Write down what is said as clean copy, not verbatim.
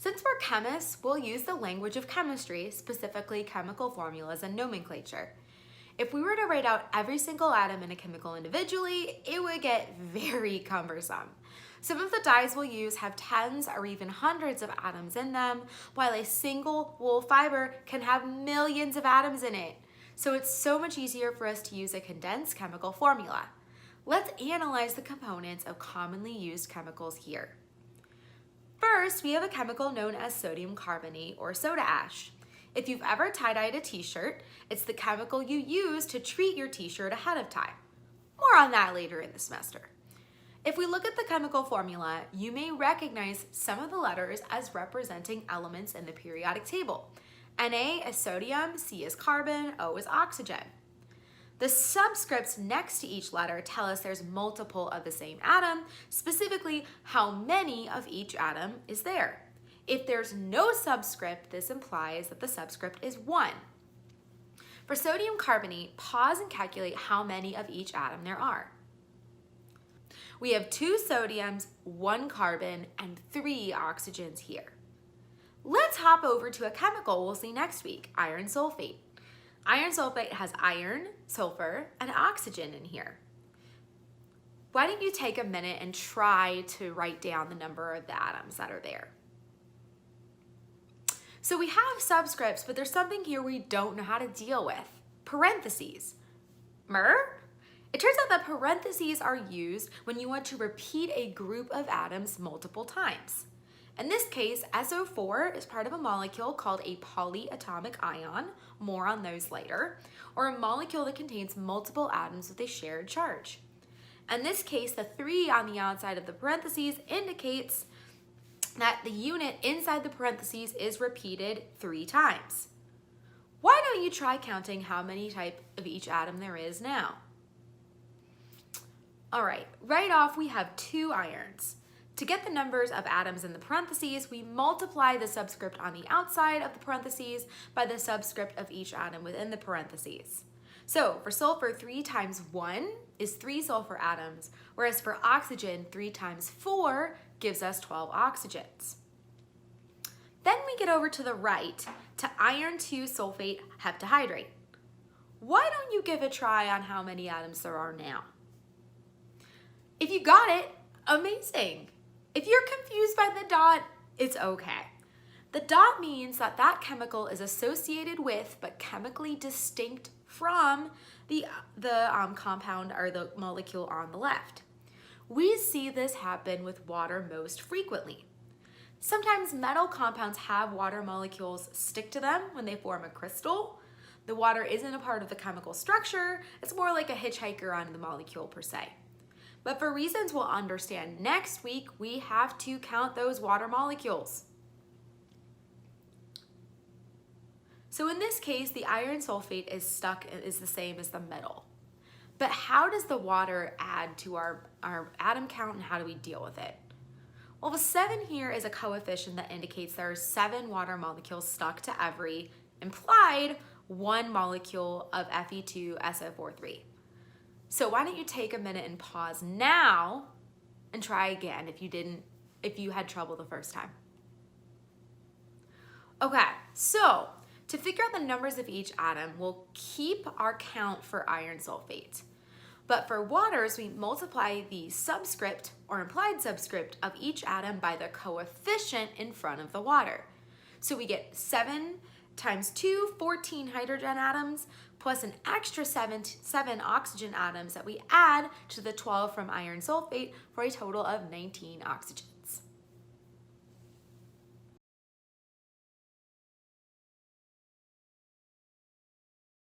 Since we're chemists, we'll use the language of chemistry, specifically chemical formulas and nomenclature. If we were to write out every single atom in a chemical individually, it would get very cumbersome. Some of the dyes we'll use have tens or even hundreds of atoms in them, while a single wool fiber can have millions of atoms in it. So it's so much easier for us to use a condensed chemical formula. Let's analyze the components of commonly used chemicals here. First, we have a chemical known as sodium carbonate or soda ash. If you've ever tie-dyed a t-shirt, it's the chemical you use to treat your t-shirt ahead of time. More on that later in the semester. If we look at the chemical formula, you may recognize some of the letters as representing elements in the periodic table. Na is sodium, C is carbon, O is oxygen. The subscripts next to each letter tell us there's multiple of the same atom, specifically how many of each atom is there. If there's no subscript, this implies that the subscript is 1. For sodium carbonate, pause and calculate how many of each atom there are. We have 2 sodiums, 1 carbon, and 3 oxygens here. Let's hop over to a chemical we'll see next week, iron sulfate. Iron sulfate has iron, sulfur, and oxygen in here. Why don't you take a minute and try to write down the number of the atoms that are there? So we have subscripts, but there's something here we don't know how to deal with. Parentheses. It turns out that parentheses are used when you want to repeat a group of atoms multiple times. In this case, SO4 is part of a molecule called a polyatomic ion, more on those later, or a molecule that contains multiple atoms with a shared charge. In this case, the 3 on the outside of the parentheses indicates that the unit inside the parentheses is repeated 3 times. Why don't you try counting how many types of each atom there is now? All right, right off we have 2 irons. To get the numbers of atoms in the parentheses, we multiply the subscript on the outside of the parentheses by the subscript of each atom within the parentheses. So for sulfur, 3 times 1 is 3 sulfur atoms, whereas for oxygen, 3 times 4 gives us 12 oxygens. Then we get over to the right to iron 2 sulfate heptahydrate. Why don't you give a try on how many atoms there are now? If you got it, amazing. If you're confused by the dot, it's okay. The dot means that that chemical is associated with but chemically distinct from the compound or the molecule on the left. We see this happen with water most frequently. Sometimes metal compounds have water molecules stick to them when they form a crystal. The water isn't a part of the chemical structure, it's more like a hitchhiker on the molecule per se. But for reasons we'll understand next week, we have to count those water molecules. So in this case, the iron sulfate is the same as the metal. But how does the water add to our atom count and how do we deal with it? Well, the 7 here is a coefficient that indicates there are 7 water molecules stuck to every implied 1 molecule of Fe2SO43. So why don't you take a minute and pause now and try again if you had trouble the first time. Okay, so to figure out the numbers of each atom, we'll keep our count for iron sulfate. But for waters, we multiply the subscript or implied subscript of each atom by the coefficient in front of the water. So we get 7 times 2, 14 hydrogen atoms, plus an extra 7 oxygen atoms that we add to the 12 from iron sulfate for a total of 19 oxygens.